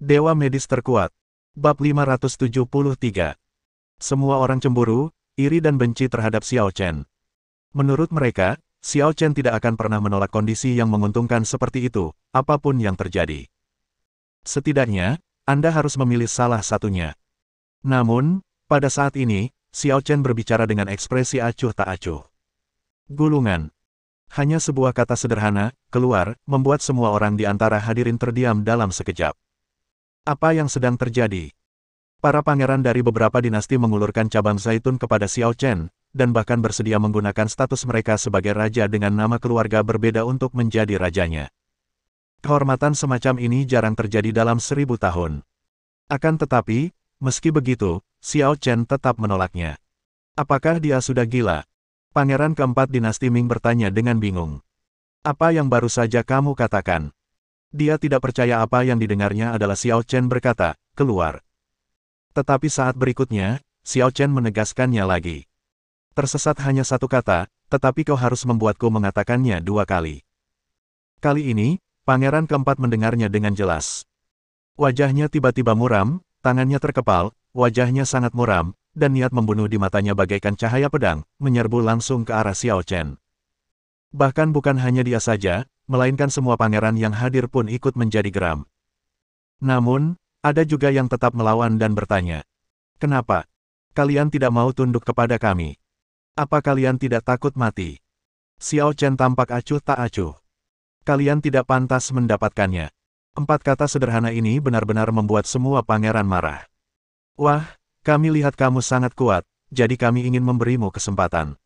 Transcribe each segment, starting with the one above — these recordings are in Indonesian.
Dewa medis terkuat. Bab 573. Semua orang cemburu, iri dan benci terhadap Xiao Chen. Menurut mereka, Xiao Chen tidak akan pernah menolak kondisi yang menguntungkan seperti itu, apapun yang terjadi. Setidaknya, Anda harus memilih salah satunya. Namun, pada saat ini, Xiao Chen berbicara dengan ekspresi acuh tak acuh. Gulungan. Hanya sebuah kata sederhana, keluar, membuat semua orang di antara hadirin terdiam dalam sekejap. Apa yang sedang terjadi? Para pangeran dari beberapa dinasti mengulurkan cabang zaitun kepada Xiao Chen, dan bahkan bersedia menggunakan status mereka sebagai raja dengan nama keluarga berbeda untuk menjadi rajanya. Kehormatan semacam ini jarang terjadi dalam 1000 tahun. Akan tetapi, meski begitu, Xiao Chen tetap menolaknya. Apakah dia sudah gila? Pangeran keempat dinasti Ming bertanya dengan bingung. Apa yang baru saja kamu katakan? Dia tidak percaya apa yang didengarnya adalah Xiao Chen berkata, keluar. Tetapi saat berikutnya, Xiao Chen menegaskannya lagi. Tersesat hanya satu kata, tetapi kau harus membuatku mengatakannya 2 kali. Kali ini, pangeran keempat mendengarnya dengan jelas. Wajahnya tiba-tiba muram, tangannya terkepal, wajahnya sangat muram, dan niat membunuh di matanya bagaikan cahaya pedang, menyerbu langsung ke arah Xiao Chen. Bahkan bukan hanya dia saja, melainkan semua pangeran yang hadir pun ikut menjadi geram. Namun, ada juga yang tetap melawan dan bertanya. Kenapa? Kalian tidak mau tunduk kepada kami? Apa kalian tidak takut mati? Xiao Chen tampak acuh tak acuh. Kalian tidak pantas mendapatkannya. 4 kata sederhana ini benar-benar membuat semua pangeran marah. Wah, kami lihat kamu sangat kuat, jadi kami ingin memberimu kesempatan.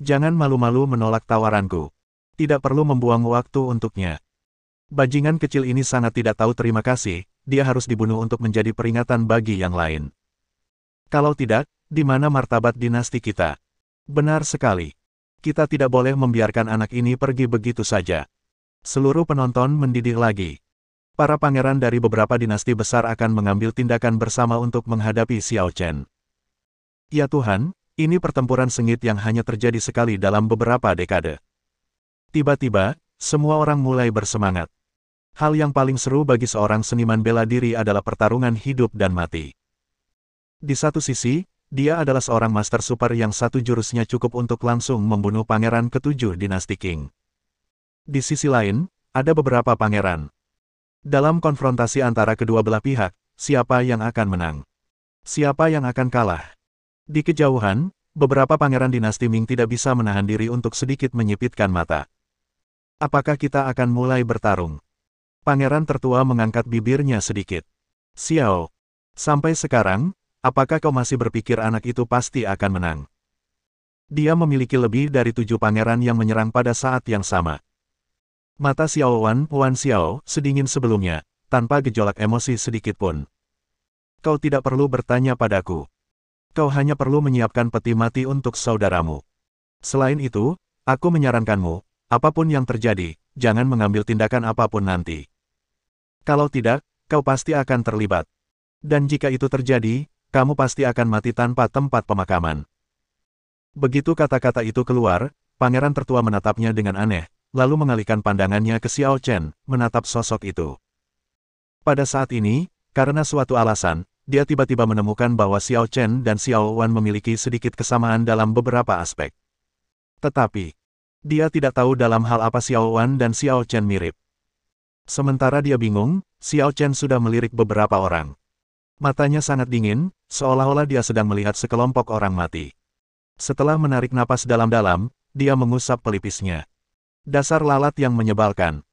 Jangan malu-malu menolak tawaranku. Tidak perlu membuang waktu untuknya. Bajingan kecil ini sangat tidak tahu terima kasih, dia harus dibunuh untuk menjadi peringatan bagi yang lain. Kalau tidak, di mana martabat dinasti kita? Benar sekali. Kita tidak boleh membiarkan anak ini pergi begitu saja. Seluruh penonton mendidih lagi. Para pangeran dari beberapa dinasti besar akan mengambil tindakan bersama untuk menghadapi Xiao Chen. Ya Tuhan, ini pertempuran sengit yang hanya terjadi sekali dalam beberapa dekade. Tiba-tiba, semua orang mulai bersemangat. Hal yang paling seru bagi seorang seniman bela diri adalah pertarungan hidup dan mati. Di satu sisi, dia adalah seorang master super yang satu jurusnya cukup untuk langsung membunuh pangeran ke-7 dinasti Qing. Di sisi lain, ada beberapa pangeran. Dalam konfrontasi antara kedua belah pihak, siapa yang akan menang? Siapa yang akan kalah? Di kejauhan, beberapa pangeran dinasti Ming tidak bisa menahan diri untuk sedikit menyipitkan mata. Apakah kita akan mulai bertarung? Pangeran tertua mengangkat bibirnya sedikit. Xiao, sampai sekarang, apakah kau masih berpikir anak itu pasti akan menang? Dia memiliki lebih dari 7 pangeran yang menyerang pada saat yang sama. Mata Xiao Wan Xiao sedingin sebelumnya, tanpa gejolak emosi sedikit pun. Kau tidak perlu bertanya padaku. Kau hanya perlu menyiapkan peti mati untuk saudaramu. Selain itu, aku menyarankanmu, apapun yang terjadi, jangan mengambil tindakan apapun nanti. Kalau tidak, kau pasti akan terlibat. Dan jika itu terjadi, kamu pasti akan mati tanpa tempat pemakaman. Begitu kata-kata itu keluar, pangeran tertua menatapnya dengan aneh, lalu mengalihkan pandangannya ke Xiao Chen, menatap sosok itu. Pada saat ini, karena suatu alasan, dia tiba-tiba menemukan bahwa Xiao Chen dan Xiao Wan memiliki sedikit kesamaan dalam beberapa aspek. Tetapi, dia tidak tahu dalam hal apa Xiao Wan dan Xiao Chen mirip. Sementara dia bingung, Xiao Chen sudah melirik beberapa orang. Matanya sangat dingin, seolah-olah dia sedang melihat sekelompok orang mati. Setelah menarik napas dalam-dalam, dia mengusap pelipisnya. Dasar lalat yang menyebalkan.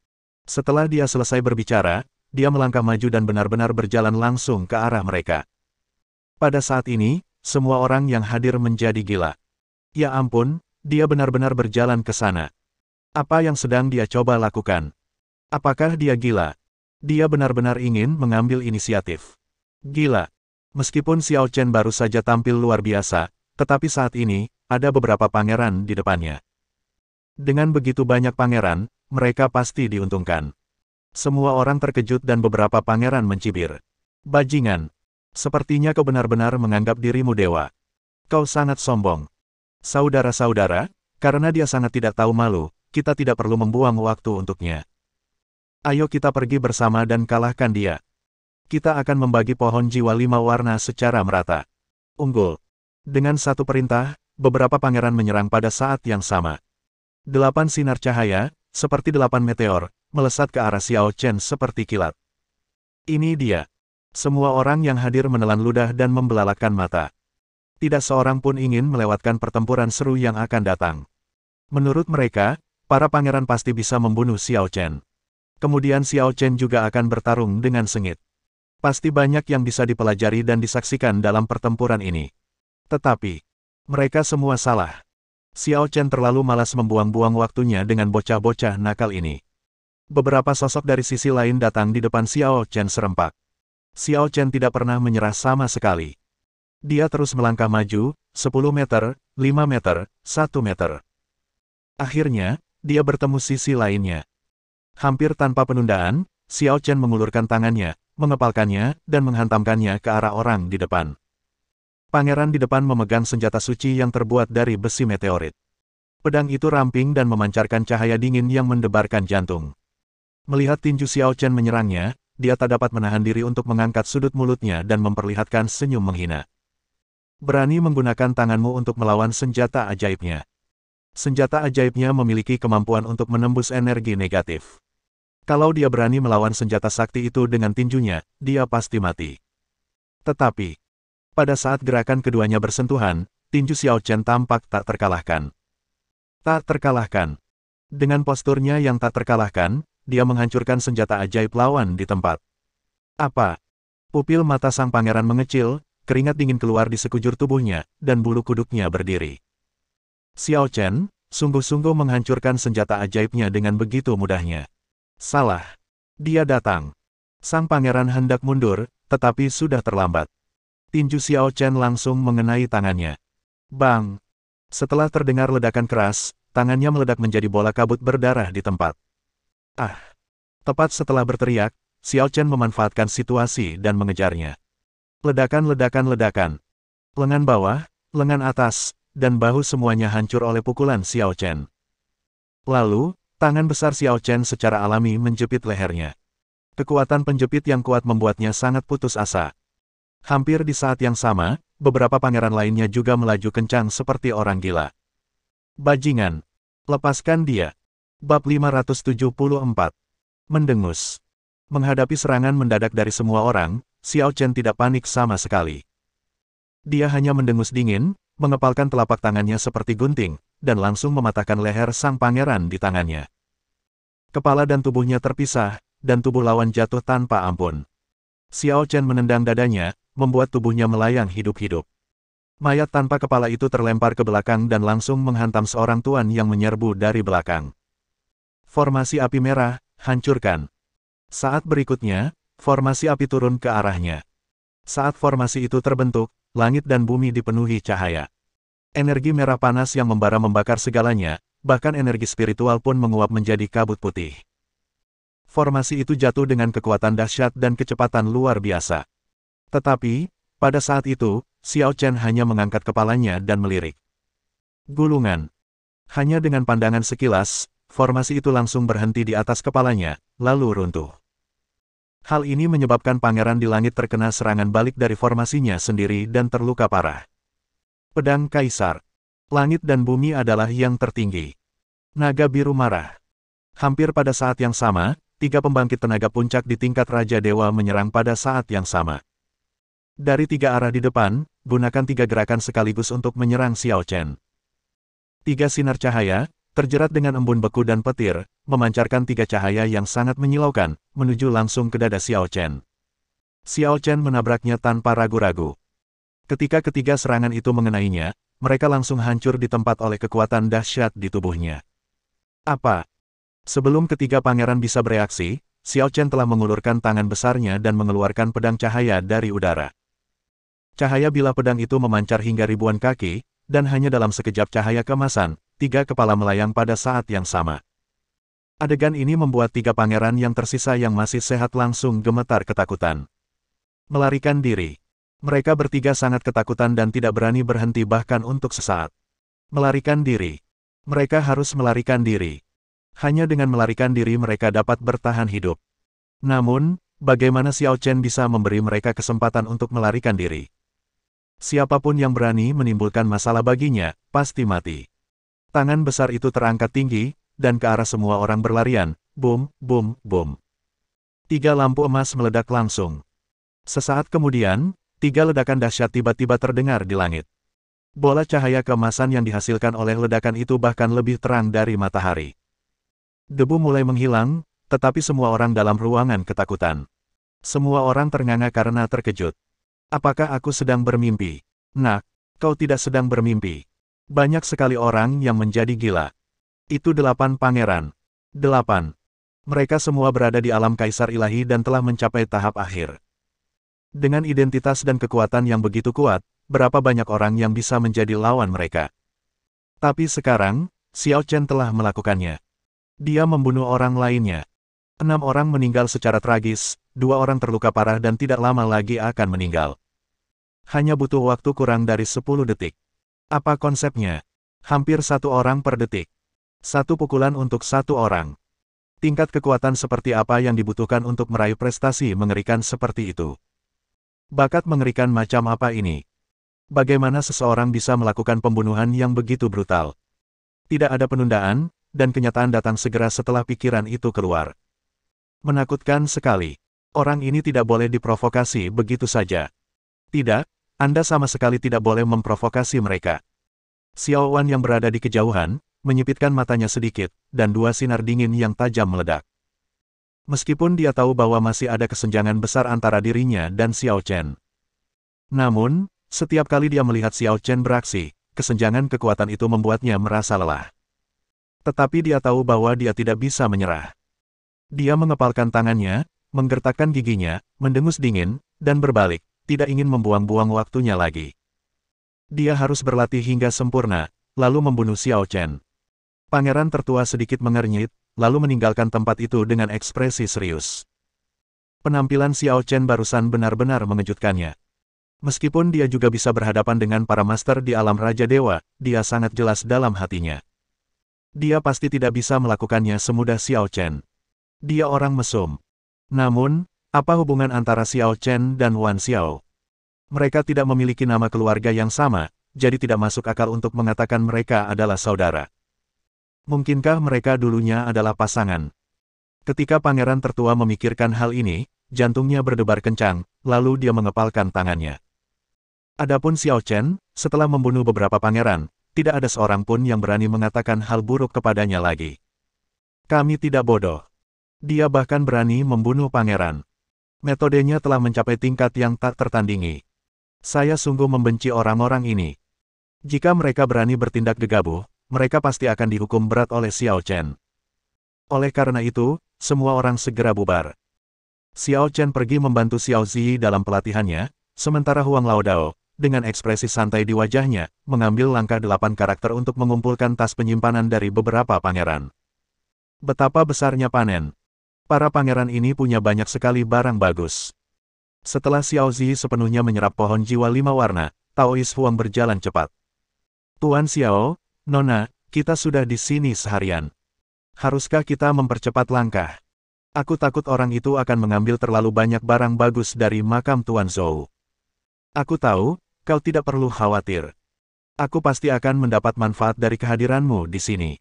Setelah dia selesai berbicara, dia melangkah maju dan benar-benar berjalan langsung ke arah mereka. Pada saat ini, semua orang yang hadir menjadi gila. Ya ampun, dia benar-benar berjalan ke sana. Apa yang sedang dia coba lakukan? Apakah dia gila? Dia benar-benar ingin mengambil inisiatif. Gila. Meskipun Xiao Chen baru saja tampil luar biasa, tetapi saat ini, ada beberapa pangeran di depannya. Dengan begitu banyak pangeran, mereka pasti diuntungkan. Semua orang terkejut dan beberapa pangeran mencibir. Bajingan. Sepertinya kau benar-benar menganggap dirimu dewa. Kau sangat sombong. Saudara-saudara, karena dia sangat tidak tahu malu, kita tidak perlu membuang waktu untuknya. Ayo kita pergi bersama dan kalahkan dia. Kita akan membagi pohon jiwa 5 warna secara merata. Unggul. Dengan satu perintah, beberapa pangeran menyerang pada saat yang sama. 8 sinar cahaya, seperti 8 meteor, melesat ke arah Xiao Chen seperti kilat. Ini dia. Semua orang yang hadir menelan ludah dan membelalakan mata. Tidak seorang pun ingin melewatkan pertempuran seru yang akan datang. Menurut mereka, para pangeran pasti bisa membunuh Xiao Chen. Kemudian Xiao Chen juga akan bertarung dengan sengit. Pasti banyak yang bisa dipelajari dan disaksikan dalam pertempuran ini. Tetapi, mereka semua salah. Xiao Chen terlalu malas membuang-buang waktunya dengan bocah-bocah nakal ini. Beberapa sosok dari sisi lain datang di depan Xiao Chen serempak. Xiao Chen tidak pernah menyerah sama sekali. Dia terus melangkah maju, 10 meter, 5 meter, 1 meter. Akhirnya, dia bertemu sisi lainnya. Hampir tanpa penundaan, Xiao Chen mengulurkan tangannya, mengepalkannya, dan menghantamkannya ke arah orang di depan. Pangeran di depan memegang senjata suci yang terbuat dari besi meteorit. Pedang itu ramping dan memancarkan cahaya dingin yang mendebarkan jantung. Melihat tinju Xiao Chen menyerangnya, dia tak dapat menahan diri untuk mengangkat sudut mulutnya dan memperlihatkan senyum menghina. Berani menggunakan tanganmu untuk melawan senjata ajaibnya. Senjata ajaibnya memiliki kemampuan untuk menembus energi negatif. Kalau dia berani melawan senjata sakti itu dengan tinjunya, dia pasti mati. Tetapi, pada saat gerakan keduanya bersentuhan, tinju Xiao Chen tampak tak terkalahkan. Tak terkalahkan. Dengan posturnya yang tak terkalahkan, dia menghancurkan senjata ajaib lawan di tempat. Apa? Pupil mata sang pangeran mengecil, keringat dingin keluar di sekujur tubuhnya, dan bulu kuduknya berdiri. Xiao Chen, sungguh-sungguh menghancurkan senjata ajaibnya dengan begitu mudahnya. Salah. Dia datang. Sang pangeran hendak mundur, tetapi sudah terlambat. Tinju Xiao Chen langsung mengenai tangannya. Bang! Setelah terdengar ledakan keras, tangannya meledak menjadi bola kabut berdarah di tempat. Ah! Tepat setelah berteriak, Xiao Chen memanfaatkan situasi dan mengejarnya. Ledakan-ledakan-ledakan. Lengan bawah, lengan atas, dan bahu semuanya hancur oleh pukulan Xiao Chen. Lalu, tangan besar Xiao Chen secara alami menjepit lehernya. Kekuatan penjepit yang kuat membuatnya sangat putus asa. Hampir di saat yang sama, beberapa pangeran lainnya juga melaju kencang seperti orang gila. Bajingan! Lepaskan dia! Bab 574. Mendengus. Menghadapi serangan mendadak dari semua orang, Xiao Chen tidak panik sama sekali. Dia hanya mendengus dingin, mengepalkan telapak tangannya seperti gunting, dan langsung mematahkan leher sang pangeran di tangannya. Kepala dan tubuhnya terpisah, dan tubuh lawan jatuh tanpa ampun. Xiao Chen menendang dadanya, membuat tubuhnya melayang hidup-hidup. Mayat tanpa kepala itu terlempar ke belakang dan langsung menghantam seorang tuan yang menyerbu dari belakang. Formasi api merah, hancurkan. Saat berikutnya, formasi api turun ke arahnya. Saat formasi itu terbentuk, langit dan bumi dipenuhi cahaya. Energi merah panas yang membara membakar segalanya, bahkan energi spiritual pun menguap menjadi kabut putih. Formasi itu jatuh dengan kekuatan dahsyat dan kecepatan luar biasa. Tetapi, pada saat itu, Xiao Chen hanya mengangkat kepalanya dan melirik. Gulungan. Hanya dengan pandangan sekilas, formasi itu langsung berhenti di atas kepalanya, lalu runtuh. Hal ini menyebabkan pangeran di langit terkena serangan balik dari formasinya sendiri dan terluka parah. Pedang Kaisar. Langit dan bumi adalah yang tertinggi. Naga biru marah. Hampir pada saat yang sama, 3 pembangkit tenaga puncak di tingkat Raja Dewa menyerang pada saat yang sama. Dari 3 arah di depan, gunakan 3 gerakan sekaligus untuk menyerang Xiao Chen. 3 sinar cahaya, terjerat dengan embun beku dan petir, memancarkan 3 cahaya yang sangat menyilaukan, menuju langsung ke dada Xiao Chen. Xiao Chen menabraknya tanpa ragu-ragu. Ketika ketiga serangan itu mengenainya, mereka langsung hancur di tempat oleh kekuatan dahsyat di tubuhnya. Apa? Sebelum ketiga pangeran bisa bereaksi, Xiao Chen telah mengulurkan tangan besarnya dan mengeluarkan pedang cahaya dari udara. Cahaya bilah pedang itu memancar hingga ribuan kaki, dan hanya dalam sekejap cahaya keemasan, 3 kepala melayang pada saat yang sama. Adegan ini membuat 3 pangeran yang tersisa yang masih sehat langsung gemetar ketakutan. Melarikan diri. Mereka bertiga sangat ketakutan dan tidak berani berhenti bahkan untuk sesaat. Melarikan diri. Mereka harus melarikan diri. Hanya dengan melarikan diri mereka dapat bertahan hidup. Namun, bagaimana Xiao Chen bisa memberi mereka kesempatan untuk melarikan diri? Siapapun yang berani menimbulkan masalah baginya, pasti mati. Tangan besar itu terangkat tinggi, dan ke arah semua orang berlarian, boom, boom, boom. 3 lampu emas meledak langsung. Sesaat kemudian, 3 ledakan dahsyat tiba-tiba terdengar di langit. Bola cahaya keemasan yang dihasilkan oleh ledakan itu bahkan lebih terang dari matahari. Debu mulai menghilang, tetapi semua orang dalam ruangan ketakutan. Semua orang ternganga karena terkejut. Apakah aku sedang bermimpi? Nak, kau tidak sedang bermimpi. Banyak sekali orang yang menjadi gila. Itu 8 pangeran. 8. Mereka semua berada di alam kaisar ilahi dan telah mencapai tahap akhir. Dengan identitas dan kekuatan yang begitu kuat, berapa banyak orang yang bisa menjadi lawan mereka. Tapi sekarang, Xiao Chen telah melakukannya. Dia membunuh orang lainnya. 6 orang meninggal secara tragis, 2 orang terluka parah dan tidak lama lagi akan meninggal. Hanya butuh waktu kurang dari 10 detik. Apa konsepnya? Hampir 1 orang per detik. 1 pukulan untuk 1 orang. Tingkat kekuatan seperti apa yang dibutuhkan untuk meraih prestasi mengerikan seperti itu? Bakat mengerikan macam apa ini? Bagaimana seseorang bisa melakukan pembunuhan yang begitu brutal? Tidak ada penundaan, dan kenyataan datang segera setelah pikiran itu keluar. Menakutkan sekali. Orang ini tidak boleh diprovokasi begitu saja. Tidak, Anda sama sekali tidak boleh memprovokasi mereka. Xiao Wan yang berada di kejauhan, menyipitkan matanya sedikit, dan 2 sinar dingin yang tajam meledak. Meskipun dia tahu bahwa masih ada kesenjangan besar antara dirinya dan Xiao Chen. Namun, setiap kali dia melihat Xiao Chen beraksi, kesenjangan kekuatan itu membuatnya merasa lelah. Tetapi dia tahu bahwa dia tidak bisa menyerah. Dia mengepalkan tangannya, menggertakkan giginya, mendengus dingin, dan berbalik, tidak ingin membuang-buang waktunya lagi. Dia harus berlatih hingga sempurna, lalu membunuh Xiao Chen. Pangeran tertua sedikit mengernyit, lalu meninggalkan tempat itu dengan ekspresi serius. Penampilan Xiao Chen barusan benar-benar mengejutkannya. Meskipun dia juga bisa berhadapan dengan para master di alam Raja Dewa, dia sangat jelas dalam hatinya. Dia pasti tidak bisa melakukannya semudah Xiao Chen. Dia orang mesum. Namun, apa hubungan antara Xiao Chen dan Wan Xiao? Mereka tidak memiliki nama keluarga yang sama, jadi tidak masuk akal untuk mengatakan mereka adalah saudara. Mungkinkah mereka dulunya adalah pasangan? Ketika pangeran tertua memikirkan hal ini, jantungnya berdebar kencang, lalu dia mengepalkan tangannya. Adapun Xiao Chen, setelah membunuh beberapa pangeran, tidak ada seorang pun yang berani mengatakan hal buruk kepadanya lagi. Kami tidak bodoh. Dia bahkan berani membunuh pangeran. Metodenya telah mencapai tingkat yang tak tertandingi. Saya sungguh membenci orang-orang ini. Jika mereka berani bertindak gegabah, mereka pasti akan dihukum berat oleh Xiao Chen. Oleh karena itu, semua orang segera bubar. Xiao Chen pergi membantu Xiao Zi dalam pelatihannya, sementara Huang Laodao, dengan ekspresi santai di wajahnya, mengambil langkah 8 karakter untuk mengumpulkan tas penyimpanan dari beberapa pangeran. Betapa besarnya panen. Para pangeran ini punya banyak sekali barang bagus. Setelah Xiao Zi sepenuhnya menyerap pohon jiwa 5 warna, Taois Huang berjalan cepat. Tuan Xiao, Nona, kita sudah di sini seharian. Haruskah kita mempercepat langkah? Aku takut orang itu akan mengambil terlalu banyak barang bagus dari makam Tuan Zhou. Aku tahu, kau tidak perlu khawatir. Aku pasti akan mendapat manfaat dari kehadiranmu di sini.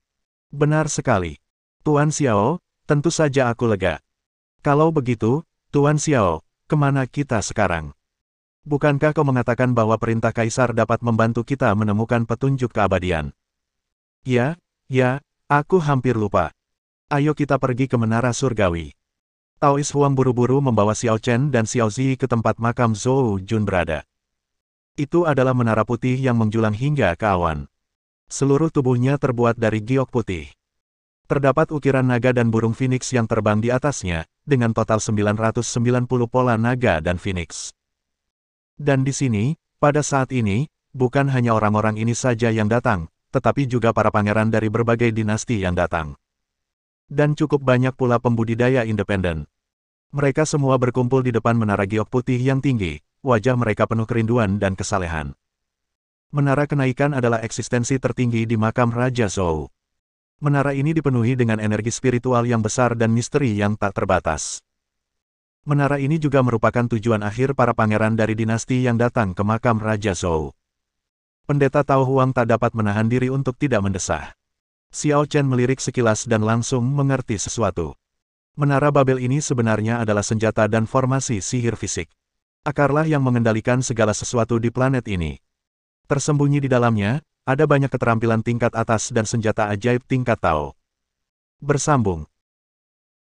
Benar sekali. Tuan Xiao, tentu saja aku lega. Kalau begitu, Tuan Xiao, kemana kita sekarang? Bukankah kau mengatakan bahwa perintah Kaisar dapat membantu kita menemukan petunjuk keabadian? Ya, aku hampir lupa. Ayo kita pergi ke Menara Surgawi. Taois Huang buru-buru membawa Xiao Chen dan Xiao Zi ke tempat makam Zhou Jun berada. Itu adalah menara putih yang menjulang hingga ke awan. Seluruh tubuhnya terbuat dari giok putih. Terdapat ukiran naga dan burung phoenix yang terbang di atasnya, dengan total 990 pola naga dan phoenix. Dan di sini, pada saat ini, bukan hanya orang-orang ini saja yang datang, tetapi juga para pangeran dari berbagai dinasti yang datang. Dan cukup banyak pula pembudidaya independen. Mereka semua berkumpul di depan menara giok putih yang tinggi, wajah mereka penuh kerinduan dan kesalehan. Menara kenaikan adalah eksistensi tertinggi di makam Raja Zhou. Menara ini dipenuhi dengan energi spiritual yang besar dan misteri yang tak terbatas. Menara ini juga merupakan tujuan akhir para pangeran dari dinasti yang datang ke makam Raja Zhou. Pendeta Tao Huang tak dapat menahan diri untuk tidak mendesah. Xiao Chen melirik sekilas dan langsung mengerti sesuatu. Menara Babel ini sebenarnya adalah senjata dan formasi sihir fisik. Akarlah yang mengendalikan segala sesuatu di planet ini. Tersembunyi di dalamnya, ada banyak keterampilan tingkat atas dan senjata ajaib tingkat Tao. Bersambung.